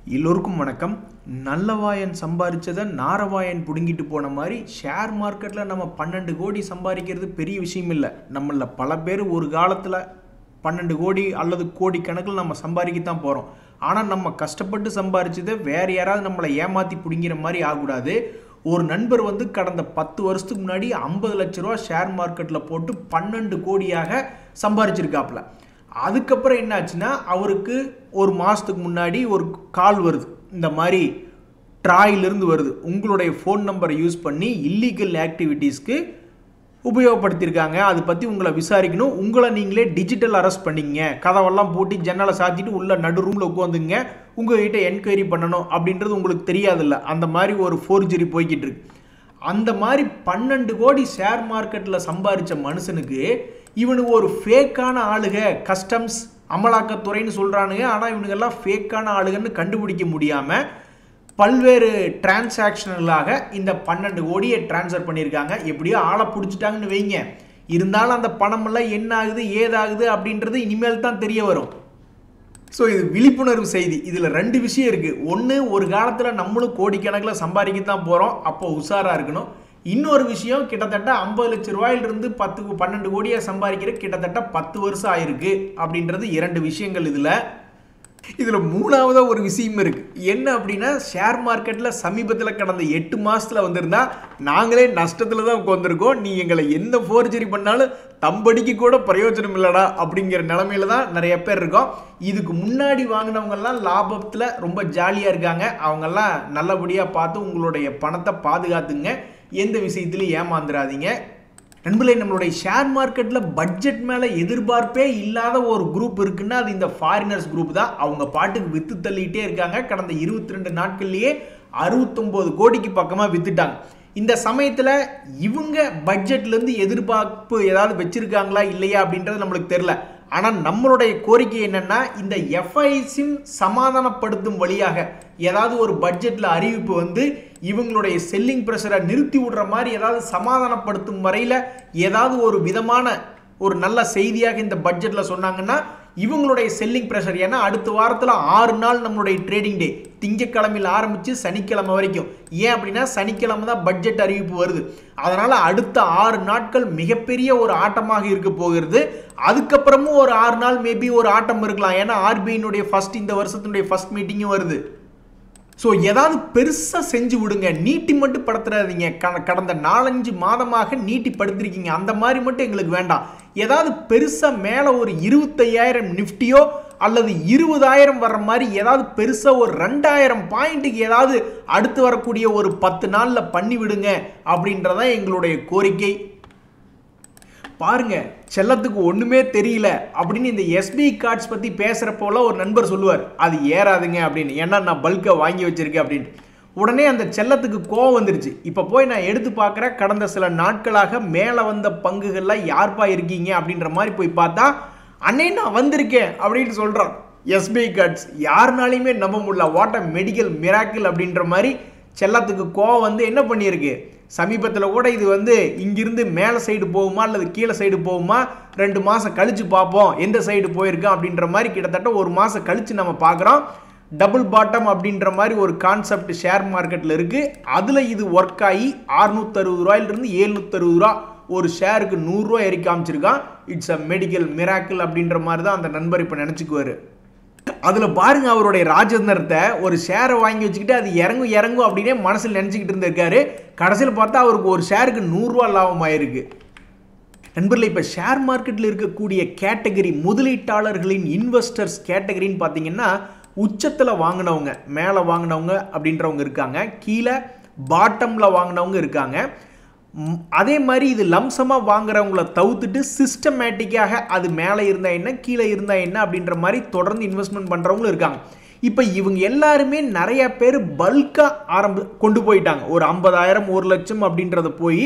எல்லோருக்கும் வணக்கம். நல்லவாயன் சம்பாதிச்சதை நாரவாயன் பிடுங்கிட்டு போன மாதிரி ஷேர் மார்க்கெட்டில் நம்ம 12 கோடி சம்பாதிக்கிறது பெரிய விஷயம் இல்லை. நம்மள பல பேர் ஒரு காலத்தில் 12 கோடி அல்லது கோடி கணக்கில் நம்ம சம்பாதிக்கத்தான் போகிறோம். ஆனால் நம்ம கஷ்டப்பட்டு சம்பாதிச்சதை வேறு யாராவது நம்மளை ஏமாற்றி பிடிங்கிற மாதிரி ஆகக்கூடாது. ஒரு நண்பர் கடந்த 10 வருஷத்துக்கு முன்னாடி 50 லட்ச ரூபா ஷேர் மார்க்கெட்டில் போட்டு 12 கோடியாக சம்பாதிச்சிருக்காப்புல. அதுக்கப்புறம் என்னாச்சுன்னா அவருக்கு ஒரு மாதத்துக்கு முன்னாடி ஒரு கால் வருது, இந்த மாதிரி ட்ராயிலிருந்து வருது, உங்களுடைய ஃபோன் நம்பரை யூஸ் பண்ணி இல்லீகல் ஆக்டிவிட்டீஸ்க்கு உபயோகப்படுத்தியிருக்காங்க, அதை பற்றி உங்களை விசாரிக்கணும், உங்களை நீங்களே டிஜிட்டல் அரெஸ்ட் பண்ணிங்க, கதவெல்லாம் போட்டு ஜன்னலை சாத்திட்டு உள்ள நடு ரூமில் உட்காந்துங்க, உங்கள்கிட்ட என்கொயரி பண்ணணும் அப்படின்றது உங்களுக்கு தெரியாதில்ல. அந்த மாதிரி ஒரு ஃபோர்ஜரி போய்கிட்டு இருக்கு. அந்த மாதிரி 12 கோடி ஷேர் மார்க்கெட்டில் சம்பாதிச்ச மனுஷனுக்கு இவனுக்கு ஒரு ஃபேக்கான ஆளுக, கஸ்டம்ஸ் அமலாக்கத்துறைன்னு சொல்கிறானுங்க, ஆனால் இவனுங்கெல்லாம் ஃபேக்கான ஆளுகன்னு கண்டுபிடிக்க முடியாமல் பல்வேறு டிரான்சாக்ஷன்களாக இந்த 12 கோடியை டிரான்ஸ்ஃபர் பண்ணியிருக்காங்க. எப்படியோ ஆளை பிடிச்சிட்டாங்கன்னு வைங்க. இருந்தாலும் அந்த பணமெல்லாம் என்ன ஆகுது ஏதாகுது அப்படின்றது இனிமேல் தான் தெரிய வரும். ஸோ இது விழிப்புணர்வு செய்தி. இதில் 2 விஷயம் இருக்குது. ஒன்று, ஒரு காலத்தில் நம்மளும் கோடிக்கணக்கில் சம்பாதிக்கத்தான் போகிறோம், அப்போ உஷாராக இருக்கணும். இன்னொரு விஷயம், கிட்டத்தட்ட 50 லட்ச ரூபாயிலிருந்து 12 கோடியை சம்பாதிக்கிற கிட்டத்தட்ட 10 வருஷம் ஆயிருக்கு அப்படின்றது 2 விஷயங்கள். இதில் மூணாவதாக ஒரு விஷயம் இருக்குது. என்ன அப்படின்னா, ஷேர் மார்க்கெட்டில் சமீபத்தில் கடந்த 8 மாதத்தில் வந்திருந்தா நாங்களே நஷ்டத்தில் தான் உட்காந்துருக்கோம், நீ எங்களை எந்த ஃபோர்ஜரி பண்ணாலும் தம்படிக்கு கூட பிரயோஜனம் இல்லைடா அப்படிங்கிற நிலமையில தான் நிறைய பேர் இருக்கோம். இதுக்கு முன்னாடி வாங்கினவங்கெல்லாம் லாபத்தில் ரொம்ப ஜாலியாக இருக்காங்க. அவங்கெல்லாம் நல்லபடியாக பார்த்து உங்களுடைய பணத்தை பாதுகாத்துங்க, எந்த விஷயத்துலையும் ஏமாந்துடாதீங்க. நண்பர்களே, நம்மளுடைய ஷேர் மார்க்கெட்டில் பட்ஜெட் மேலே எதிர்பார்ப்பே இல்லாத ஒரு குரூப் இருக்குன்னா அது இந்த ஃபாரினர்ஸ் குரூப் தான். அவங்க பாட்டுக்கு விற்று தள்ளிகிட்டே இருக்காங்க. கடந்த 22 நாட்கள்லேயே 69 கோடிக்கு பக்கமாக விற்றுட்டாங்க. இந்த சமயத்தில் இவங்க பட்ஜெட்லேருந்து எதிர்பார்ப்பு ஏதாவது வச்சுருக்காங்களா இல்லையா அப்படின்றது நம்மளுக்கு தெரில. ஆனால் நம்மளுடைய கோரிக்கை என்னென்னா, இந்த எஃப்ஐஸின் சமாதானப்படுத்தும் வழியாக ஏதாவது ஒரு பட்ஜெட்டில் அறிவிப்பு இவங்களுடைய செல்லிங் ப்ரெஷரை நிறுத்தி விடுற மாதிரி ஏதாவது சமாதானப்படுத்தும் வரையில் ஏதாவது ஒரு விதமான ஒரு நல்ல செய்தியாக இந்த பட்ஜெட்டில் சொன்னாங்கன்னா இவங்களுடைய செல்லிங் ப்ரெஷர். ஏன்னா அடுத்த வாரத்தில் 6 நாள் நம்மளுடைய ட்ரேடிங் டே, திங்கக்கிழமையில் ஆரம்பித்து சனிக்கிழமை வரைக்கும். ஏன் அப்படின்னா சனிக்கிழமை தான் பட்ஜெட் அறிவிப்பு வருது. அதனால் அடுத்த 6 நாட்கள் மிகப்பெரிய ஒரு ஆட்டமாக இருக்க போகிறது. அதுக்கப்புறமும் ஒரு 6 நாள் மேபி ஒரு ஆட்டம் இருக்கலாம். ஏன்னா ஆர்பிஐனுடைய இந்த வருஷத்தினுடைய ஃபர்ஸ்ட் மீட்டிங்கும் வருது. ஸோ ஏதாவது பெருசாக செஞ்சு விடுங்க, நீட்டி மட்டும் படுத்துறாதீங்க. கடந்த 4-5 மாதமாக நீட்டி படுத்திருக்கீங்க, அந்த மாதிரி மட்டும் எங்களுக்கு வேண்டாம். ஏதாவது பெருசாக மேலே ஒரு 25,000 நிஃப்டியோ அல்லது 20,000 வர்ற மாதிரி ஏதாவது பெருசாக ஒரு 2,000 பாயிண்ட்டுக்கு ஏதாவது அடுத்து வரக்கூடிய ஒரு 10 நாளில் பண்ணி விடுங்க அப்படின்றதான் எங்களுடைய கோரிக்கை. பாருங்க, செல்லத்துக்கு ஒன்றுமே தெரியல அப்படின்னு இந்த எஸ்பிஐ கார்ட்ஸ் பற்றி பேசுகிறப்போல ஒரு நண்பர் சொல்லுவார், அது ஏறாதுங்க அப்படின்னு, ஏன்னா நான் பல்காக வாங்கி வச்சிருக்கேன் அப்படின்ட்டு. உடனே அந்த செல்லத்துக்கு கோவம் வந்துருச்சு. இப்போ போய் நான் எடுத்து பார்க்குறேன், கடந்த சில நாட்களாக மேலே வந்த பங்குகள்லாம் யார்ப்பா இருக்கீங்க அப்படின்ற மாதிரி போய் பார்த்தா, அண்ணே நான் வந்திருக்கேன் அப்படின்னு சொல்கிறான். எஸ்பிஐ கார்ட்ஸ் யாருனாலையுமே நம்ப முடியல. வாட் அ மெடிக்கல் மிராக்கிள் அப்படின்ற மாதிரி செல்லத்துக்கு கோவம் என்ன பண்ணியிருக்கு. சமீபத்தில் கூட இது இங்கிருந்து மேலே சைடு போகுமா அல்லது கீழே சைடு போகுமா 2 மாதம் கழித்து பார்ப்போம் எந்த சைடு போயிருக்கோம் அப்படின்ற மாதிரி கிட்டத்தட்ட 1 மாதம் கழித்து நம்ம பார்க்குறோம். டபுள் பாட்டம் அப்படின்ற மாதிரி ஒரு கான்செப்ட் ஷேர் மார்க்கெட்டில் இருக்குது. அதில் இது ஒர்க் ஆகி 660 ரூபாயிலிருந்து 760 ரூபா ஒரு ஷேருக்கு 100 ரூபா ஏறி காமிச்சிருக்கான். இட்ஸ் அ மெடிக்கல் மிராக்கிள் அப்படின்ற மாதிரி தான் அந்த நண்பர் இப்போ நினச்சிக்குவார். அதில் பாருங்க, அவருடைய ராஜதந்திரத்தை, ஒரு ஷேரை வாங்கி வச்சுக்கிட்டு அது இறங்கும் அப்படின்னே மனசில் நினச்சிக்கிட்டு இருந்திருக்காரு. கடைசியில் பார்த்தா அவருக்கு ஒரு ஷேருக்கு 100 ரூபா லாபம் ஆயிருக்கு. நண்பர்களே, இப்போ ஷேர் மார்க்கெட்டில் இருக்கக்கூடிய கேட்டகரி, முதலீட்டாளர்களின் இன்வெஸ்டர்ஸ் கேட்டகரின்னு பார்த்தீங்கன்னா, உச்சத்தில் வாங்கினவங்க, மேலே வாங்கினவங்க அப்படின்றவங்க இருக்காங்க, கீழே பாட்டமில் வாங்கினவங்க இருக்காங்க. அதே மாதிரி இது லம்சமாக வாங்குறவங்கள தவிர்த்துட்டு சிஸ்டமேட்டிக்காக அது மேலே இருந்தால் என்ன கீழே இருந்தால் என்ன அப்படின்ற மாதிரி தொடர்ந்து இன்வெஸ்ட்மெண்ட் பண்ணுறவங்களும் இருக்காங்க. இப்போ இவங்க எல்லாருமே நிறையா பேர் பல்காக கொண்டு போயிட்டாங்க. ஒரு 50,000 1 லட்சம் அப்படின்றத போய்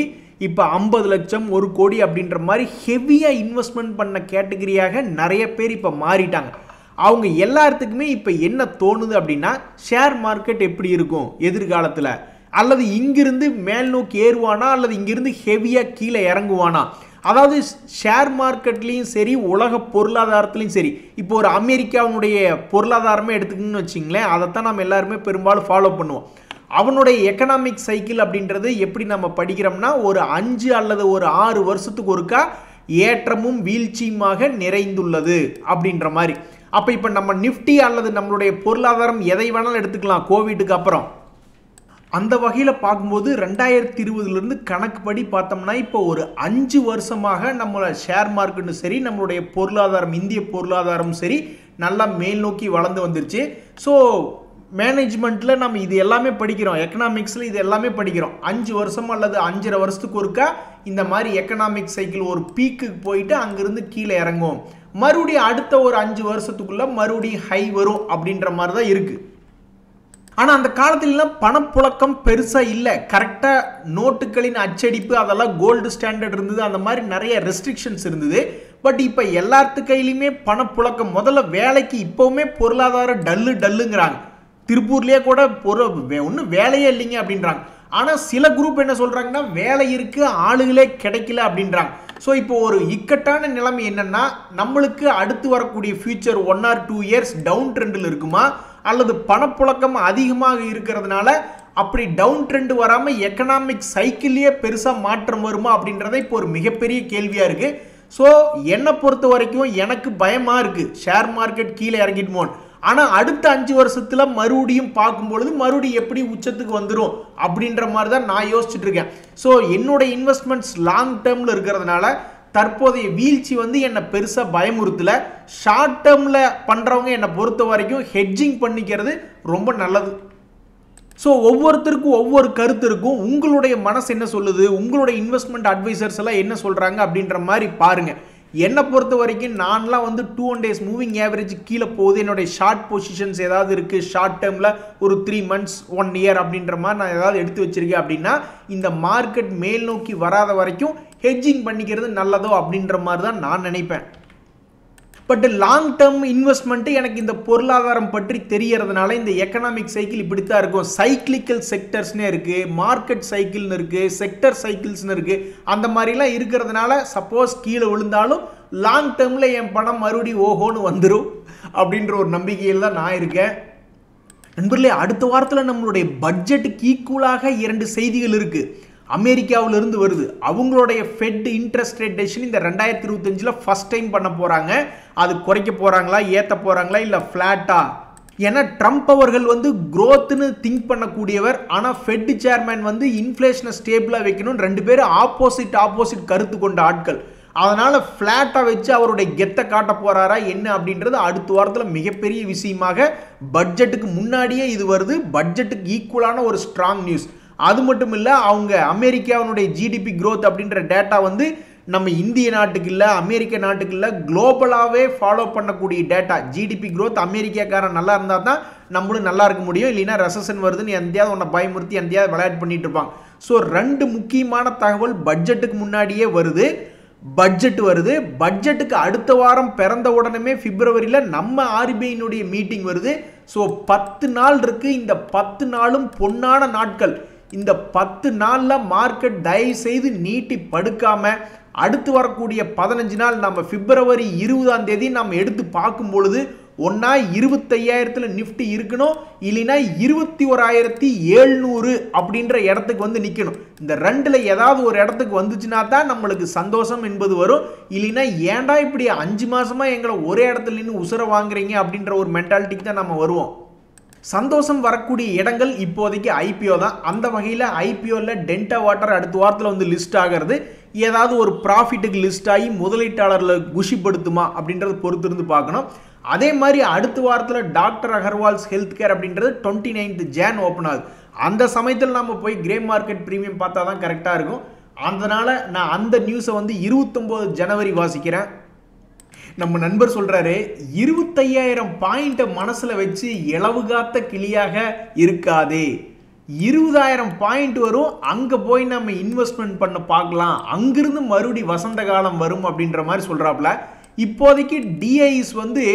இப்போ 50 லட்சம் 1 கோடி அப்படின்ற மாதிரி ஹெவியாக இன்வெஸ்ட்மெண்ட் பண்ண கேட்டகரியாக நிறைய பேர் இப்போ மாறிட்டாங்க. அவங்க எல்லாத்துக்குமே இப்போ என்ன தோணுது அப்படின்னா, ஷேர் மார்க்கெட் எப்படி இருக்கும் எதிர்காலத்தில், அல்லது இங்கிருந்து மேல் நோக்கி ஏறுவானா அல்லது இங்கிருந்து ஹெவியாக கீழே இறங்குவானா, அதாவது ஷேர் மார்க்கெட்லேயும் சரி, உலக பொருளாதாரத்துலையும் சரி, இப்போ ஒரு அமெரிக்காவுடைய பொருளாதாரமே எடுத்துக்கணும்னு வச்சிங்களேன், அதைத்தான் நம்ம எல்லாருமே பெரும்பாலும் ஃபாலோ பண்ணுவோம். அவனுடைய எக்கனாமிக் சைக்கிள் அப்படின்றது எப்படி நம்ம படிக்கிறோம்னா, ஒரு 5 அல்லது ஒரு 6 வருஷத்துக்கு ஒருக்கா ஏற்றமும் வீழ்ச்சியுமாக நிறைந்துள்ளது அப்படின்ற மாதிரி. அப்போ இப்போ நம்ம நிஃப்டி அல்லது நம்மளுடைய பொருளாதாரம் எதை வேணாலும் எடுத்துக்கலாம் கோவிடுக்கு அப்புறம். அந்த வகையில் பார்க்கும்போது 2020 கணக்குப்படி பார்த்தோம்னா இப்போ ஒரு 5 வருஷமாக நம்மளோட ஷேர் மார்க்கெட்டும் சரி, நம்மளுடைய பொருளாதாரம், இந்திய பொருளாதாரம் சரி, நல்லா மேல் நோக்கி வளர்ந்து வந்துருச்சு. ஸோ மேனேஜ்மெண்ட்டில் நம்ம இது எல்லாமே படிக்கிறோம், எக்கனாமிக்ஸில் இது எல்லாமே படிக்கிறோம். 5 வருஷம் அல்லது 5.5 வருஷத்துக்கு ஒருக்கா இந்த மாதிரி எக்கனாமிக் சைக்கிள் ஒரு பீக்குக்கு போயிட்டு அங்கிருந்து கீழே இறங்கும், மறுபடியும் அடுத்த ஒரு 5 வருஷத்துக்குள்ள மறுபடியும் ஹை வரும் அப்படின்ற மாதிரி தான் இருக்குது. ஆனால் அந்த காலத்துலலாம் பணப்புழக்கம் பெருசாக இல்லை, கரெக்டாக நோட்டுகளின் அச்சடிப்பு அதெல்லாம் கோல்டு ஸ்டாண்டர்ட் இருந்தது, அந்த மாதிரி நிறைய ரெஸ்ட்ரிக்ஷன்ஸ் இருந்தது. பட் இப்போ எல்லாத்து கையிலையுமே பணப்புழக்கம், முதல்ல வேலைக்கு இப்போவுமே பொருளாதார டல்லுங்கிறாங்க. திருப்பூர்லேயே கூட ஒன்றும் வேலையே இல்லைங்க அப்படின்றாங்க. ஆனால் சில குரூப் என்ன சொல்கிறாங்கன்னா, வேலை இருக்குது, ஆளுகளே கிடைக்கல அப்படின்றாங்க. ஸோ இப்போ ஒரு இக்கட்டான நிலைமை என்னென்னா, நம்மளுக்கு அடுத்து வரக்கூடிய ஃபியூச்சர் 1 or 2 இயர்ஸ் டவுன் ட்ரெண்டில் இருக்குமா, அல்லது பணப்புழக்கம் அதிகமாக இருக்கிறதுனால அப்படி டவுன் ட்ரெண்ட் வராமல் எக்கனாமிக் சைக்கிள்லேயே பெருசாக மாற்றம் வருமா அப்படின்றத இப்போ ஒரு மிகப்பெரிய கேள்வியாக இருக்குது. ஸோ என்னை பொறுத்த வரைக்கும் எனக்கு பயமாக இருக்குது ஷேர் மார்க்கெட் கீழே இறங்கிட்டுமோன். ஆனால் அடுத்த 5 வருஷத்தில் மறுபடியும் பார்க்கும்பொழுது மறுபடியும் எப்படி உச்சத்துக்கு வந்துடும் அப்படின்ற மாதிரி தான் நான் யோசிச்சுட்டு இருக்கேன். ஸோ என்னோட இன்வெஸ்ட்மெண்ட்ஸ் லாங் டேர்மில் இருக்கிறதுனால தற்போதைய வீழ்ச்சி வந்து என்னை பெருசாக பயமுறுத்தல. ஷார்ட் டேர்மில் பண்ணுறவங்க என்னை பொறுத்த வரைக்கும் ஹெட்ஜிங் பண்ணிக்கிறது ரொம்ப நல்லது. ஸோ ஒவ்வொருத்தருக்கும் ஒவ்வொரு கருத்து இருக்கும். உங்களுடைய மனசு என்ன சொல்லுது, உங்களுடைய இன்வெஸ்ட்மெண்ட் அட்வைசர்ஸ் எல்லாம் என்ன சொல்கிறாங்க அப்படின்ற மாதிரி பாருங்கள். என்னை பொறுத்த வரைக்கும் நான்லாம் வந்து 2 days மூவிங் ஆவரேஜ் கீழே போகுது, என்னுடைய ஷார்ட் பொசிஷன்ஸ் ஏதாவது இருக்குது, ஷார்ட் டேர்மில் ஒரு 3 months 1 year அப்படின்ற மாதிரி நான் ஏதாவது எடுத்து வச்சிருக்கேன் அப்படின்னா, இந்த மார்க்கெட் மேல் நோக்கி வராத வரைக்கும் ஹெட்ஜிங் பண்ணிக்கிறது நல்லதோ அப்படின்ற மாதிரி தான் நான் நினைப்பேன். பட் லாங் டேர்ம் இன்வெஸ்ட்மெண்ட்டு எனக்கு இந்த பொருளாதாரம் பற்றி தெரியறதுனால இந்த எக்கனாமிக் சைக்கிள் இப்படித்தான் இருக்கும். சைக்கிளிக்கல் செக்டர்ஸ்னே இருக்குது, மார்க்கெட் சைக்கிள்னு இருக்குது, செக்டர் சைக்கிள்ஸ்னு இருக்குது. அந்த மாதிரிலாம் இருக்கிறதுனால சப்போஸ் கீழே விழுந்தாலும் லாங் டேர்மில் என் பணம் மறுபடியும் ஓஹோன்னு வந்துடும் அப்படின்ற ஒரு நம்பிக்கையில் தான் நான் இருக்கேன். நண்பர்களே, அடுத்த வாரத்தில் நம்மளுடைய பட்ஜெட்டுக்கு ஈக்குவலாக 2 செய்திகள் இருக்குது. அமெரிக்காவிலிருந்து வருது. அவங்களுடைய ஃபெட் இன்ட்ரெஸ்ட் ரேட் டெசிஷன் இந்த 2025 ஃபர்ஸ்ட் டைம் பண்ண போகிறாங்க. அது குறைக்க போகிறாங்களா, ஏற்ற போகிறாங்களா, இல்லை ஃப்ளாட்டா? ஏன்னா ட்ரம்ப் அவர்கள் வந்து க்ரோத்துன்னு திங்க் பண்ணக்கூடியவர், ஆனால் ஃபெட் சேர்மேன் வந்து இன்ஃப்ளேஷனை ஸ்டேபிளாக வைக்கணும். 2 பேரும் ஆப்போசிட் கருத்து கொண்ட ஆட்கள். அதனால் ஃப்ளாட்டாக வச்சு அவருடைய கெத்தை காட்ட போகிறாரா என்ன அப்படின்றது அடுத்த வாரத்தில் மிகப்பெரிய விஷயமாக பட்ஜெட்டுக்கு முன்னாடியே இது வருது. பட்ஜெட்டுக்கு ஈக்குவலான ஒரு ஸ்ட்ராங் நியூஸ். அது மட்டும் இல்லை, அவங்க அமெரிக்காவினுடைய ஜிடிபி க்ரோத் அப்படின்ற டேட்டா வந்து நம்ம இந்திய நாட்டுக்கு இல்லை, அமெரிக்க நாட்டுக்கு இல்லை, குளோபலாகவே ஃபாலோ பண்ணக்கூடிய டேட்டா. ஜிடிபி க்ரோத் அமெரிக்காக்காரன் நல்லா இருந்தால் தான் நம்மளும் நல்லா இருக்க முடியும். இல்லைன்னா ரெசஷன் வருதுன்னு எந்தையாவது உன்னை பயமுறுத்தி எந்தையாவது விளையாட்டு பண்ணிட்டு இருப்பாங்க. ஸோ 2 முக்கியமான தகவல் பட்ஜெட்டுக்கு முன்னாடியே வருது. பட்ஜெட்டுக்கு அடுத்த வாரம் பிறந்த உடனே பிப்ரவரியில் நம்ம ஆர்பிஐனுடைய மீட்டிங் வருது. ஸோ 10 நாள் இருக்கு. இந்த 10 நாளும் பொன்னான நாட்கள். இந்த 10 நாளில் மார்க்கெட் தயவு செய்து நீட்டி படுக்காம அடுத்து வரக்கூடிய 15 நாள் நம்ம பிப்ரவரி 20ஆம் தேதி நம்ம எடுத்து பார்க்கும் பொழுது ஒன்னா 25,000 நிஃப்டி இருக்கணும், இல்லைன்னா 21,700 அப்படின்ற இடத்துக்கு வந்து நிற்கணும். இந்த 2ல் ஏதாவது ஒரு இடத்துக்கு வந்துச்சுன்னா தான் நம்மளுக்கு சந்தோஷம் என்பது வரும். இல்லைன்னா ஏன்டா இப்படி 5 மாசமா எங்களை ஒரே இடத்துல நின்று உசுர வாங்குறீங்க அப்படின்ற ஒரு மென்டாலிட்டிக்கு தான் நம்ம வருவோம். சந்தோஷம் வரக்கூடிய இடங்கள் இப்போதைக்கு ஐபிஓ தான். அந்த வகையில் ஐபிஓவில் டெல்டா வாட்டர் அடுத்த வாரத்தில் வந்து லிஸ்ட் ஆகிறது. ஏதாவது ஒரு ப்ராஃபிட்டுக்கு லிஸ்ட் ஆகி முதலீட்டாளர்களை குஷிப்படுத்துமா அப்படின்றத பொறுத்திருந்து பார்க்கணும். அதே மாதிரி அடுத்த வாரத்தில் டாக்டர் அகர்வால்ஸ் ஹெல்த் கேர் அப்படின்றது 29th Jan ஓப்பன் ஆகுது. அந்த சமயத்தில் நம்ம போய் கிரே மார்க்கெட் ப்ரீமியம் பார்த்தா தான் கரெக்டாக இருக்கும். அதனால் நான் அந்த நியூஸை வந்து 29 January வாசிக்கிறேன். நம்ம நண்பர் சொல்கிறாரு, 25,000 பாயிண்ட்டை மனசில் வச்சு இளவு காத்த கிளியாக இருக்காதே, 20,000 பாயிண்ட் வரும், அங்கே போய் நம்ம இன்வெஸ்ட்மெண்ட் பண்ண பார்க்கலாம், அங்கிருந்து மறுபடி வசந்த காலம் வரும் அப்படின்ற மாதிரி சொல்கிறாப்புல. இப்போதைக்கு டிஐஸ் வந்து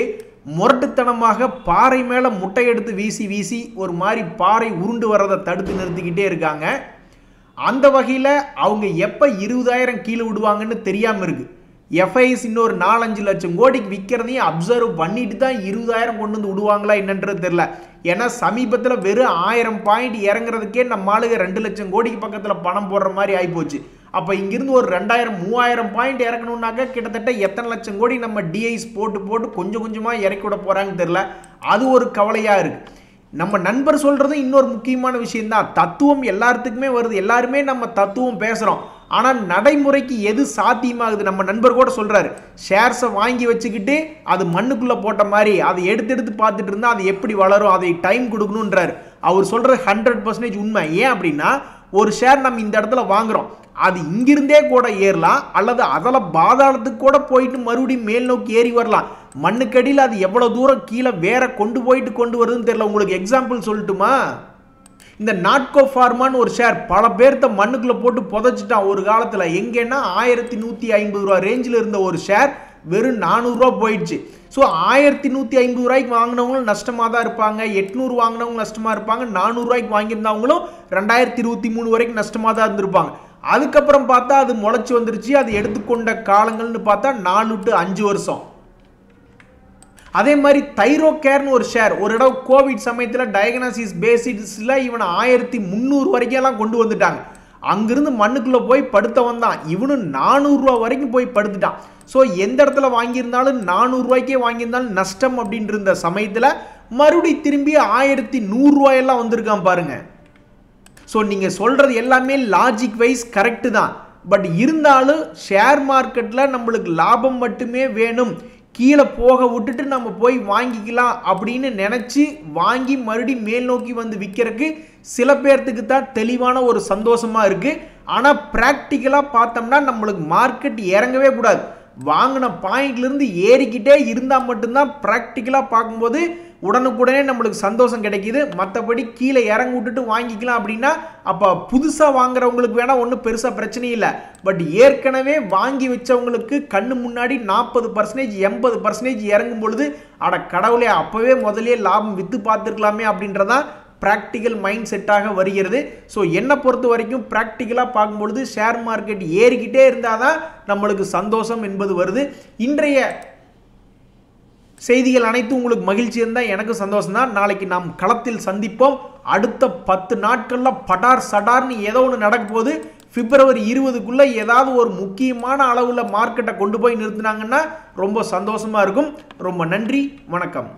முரட்டுத்தனமாக பாறை மேலே முட்டை எடுத்து வீசி ஒரு மாதிரி பாறை உருண்டு வர்றதை தடுத்து நிறுத்திக்கிட்டே இருக்காங்க. அந்த வகையில் அவங்க எப்போ 20,000 கீழே விடுவாங்கன்னு தெரியாமல் இருக்கு. எஃப்ஐஎஸ் இன்னொரு 4-5 லட்சம் கோடிக்கு விற்கிறதையும் அப்சர்வ் பண்ணிட்டு தான் 20,000 கொண்டு வந்து விடுவாங்களா என்னன்றது தெரியல. ஏன்னா சமீபத்தில் வெறும் 1000 பாயிண்ட் இறங்குறதுக்கே நம்ம ஆளுங்க 2 லட்சம் கோடிக்கு பக்கத்தில் பணம் போடுற மாதிரி ஆகிப்போச்சு. அப்போ இங்கிருந்து ஒரு 2000-3000 பாயிண்ட் இறக்கணும்னாக்க கிட்டத்தட்ட எத்தனை லட்சம் கோடி நம்ம டிஐஸ் போட்டு கொஞ்சம் கொஞ்சமாக இறக்கி விட போகிறாங்கன்னு தெரியல. அது ஒரு கவலையாக இருக்குது. நம்ம நண்பர் சொல்கிறது இன்னொரு முக்கியமான விஷயம்தான். தத்துவம் எல்லாத்துக்குமே வருது, எல்லாருமே நம்ம தத்துவம் பேசுகிறோம். ஆனால் நடைமுறைக்கு எது சாத்தியமாகுது? நம்ம நண்பர் கூட சொல்கிறாரு, ஷேர்ஸை வாங்கி வச்சுக்கிட்டு அது மண்ணுக்குள்ளே போட்ட மாதிரி அதை எடுத்து பார்த்துட்டு இருந்தால் அது எப்படி வளரும், அதை டைம் கொடுக்கணுன்றாரு. அவர் சொல்கிறது 100% உண்மை. ஏன் அப்படின்னா, ஒரு ஷேர் நம்ம இந்த இடத்துல வாங்குகிறோம், அது இங்கிருந்தே கூட ஏறலாம், அல்லது அதில் பாதாளத்துக்கு கூட போயிட்டு மறுபடியும் மேல் நோக்கி ஏறி வரலாம். மண்ணுக்கடியில் அது எவ்வளோ தூரம் கீழே வேற கொண்டு வருதுன்னு தெரியல. உங்களுக்கு எக்ஸாம்பிள் சொல்லட்டுமா? இந்த நாட்கோ ஃபார்மான்னு ஒரு ஷேர் பல பேர்த்த மண்ணுக்குள்ளே போட்டு புதைச்சிட்டான் ஒரு காலத்தில். எங்கன்னா 1150 ரூபா ரேஞ்சில் இருந்த ஒரு ஷேர் வெறும் 400 ரூபா போயிடுச்சு. ஸோ 1150 ரூபாய்க்கு வாங்கினவங்களும் நஷ்டமாக தான் இருப்பாங்க, 800 வாங்கினவங்களும் நஷ்டமாக இருப்பாங்க, 400 ரூபாய்க்கு வாங்கியிருந்தவங்களும் 2023 வரைக்கும் நஷ்டமாக தான் இருந்திருப்பாங்க. அதுக்கப்புறம் பார்த்தா அது முளைச்சி வந்துருச்சு. அது எடுத்துக்கொண்ட காலங்கள்னு பார்த்தா 4 to 5 வருஷம். அதே மாதிரி தைரோகேர்னு ஒரு ஷேர் ஒரு இடம் கோவிட் சமயத்தில் டயக்னாசிஸ் பேசிஸில் இவனை 1300 வரைக்கும் கொண்டு வந்துட்டாங்க. அங்கிருந்து மண்ணுக்குள்ளே போய் படுத்தவன் தான் இவனு 400 ரூபா வரைக்கும் போய் படுத்துட்டான். ஸோ எந்த இடத்துல வாங்கியிருந்தாலும் 400 ரூபாய்க்கே வாங்கியிருந்தாலும் நஷ்டம் அப்படின்ற இருந்த சமயத்தில் மறுபடி திரும்பி 1100 ரூபாயெல்லாம் வந்திருக்கான் பாருங்க. ஸோ நீங்கள் சொல்கிறது எல்லாமே லாஜிக் வைஸ் கரெக்டு தான். பட் இருந்தாலும் ஷேர் மார்க்கெட்டில் நம்மளுக்கு லாபம் மட்டுமே வேணும், கீழே போக விட்டுட்டு நம்ம போய் வாங்கிக்கலாம் அப்படின்னு நினச்சி வாங்கி மறுபடியும் மேல் நோக்கி வந்து விற்கிறதுக்கு சில பேர்த்துக்கு தான் தெளிவான ஒரு சந்தோஷமாக இருக்குது. ஆனால் ப்ராக்டிக்கலாக பார்த்தோம்னா நம்மளுக்கு மார்க்கெட் இறங்கவே கூடாது, வாங்கின பாயிண்ட்லேருந்து ஏறிக்கிட்டே இருந்தால் மட்டும்தான் ப்ராக்டிக்கலாக பார்க்கும்போது உடனுக்குடனே நம்மளுக்கு சந்தோஷம் கிடைக்கிது. மற்றபடி கீழே இறங்கி விட்டுட்டு வாங்கிக்கலாம் அப்படின்னா அப்போ புதுசாக வாங்குறவங்களுக்கு வேணால் ஒன்றும் பெருசாக பிரச்சனை இல்லை. பட் ஏற்கனவே வாங்கி வச்சவங்களுக்கு கண்ணு முன்னாடி 40% 80% இறங்கும் பொழுது அட கடவுளே அப்போவே முதலே லாபம் விற்று பார்த்துருக்கலாமே அப்படின்றதான் ப்ராக்டிக்கல் மைண்ட் செட்டாக வருகிறது. ஸோ என்னை பொறுத்த வரைக்கும் ப்ராக்டிக்கலாக பார்க்கும்பொழுது ஷேர் மார்க்கெட் ஏறிக்கிட்டே இருந்தால் தான் நம்மளுக்கு சந்தோஷம் என்பது வருது. இன்றைய செய்திகள் அனைத்தும் உங்களுக்கு மகிழ்ச்சி இருந்தால் எனக்கு சந்தோஷம் தான். நாளைக்கு நாம் களத்தில் சந்திப்போம். அடுத்த 10 நாட்களில் படார் சடார்னு ஏதோ ஒன்று நடக்க போகுது. பிப்ரவரி 20க்குள்ளே ஏதாவது ஒரு முக்கியமான அளவில் மார்க்கெட்டை கொண்டு போய் நிறுத்தினாங்கன்னா ரொம்ப சந்தோஷமாக இருக்கும். ரொம்ப நன்றி, வணக்கம்.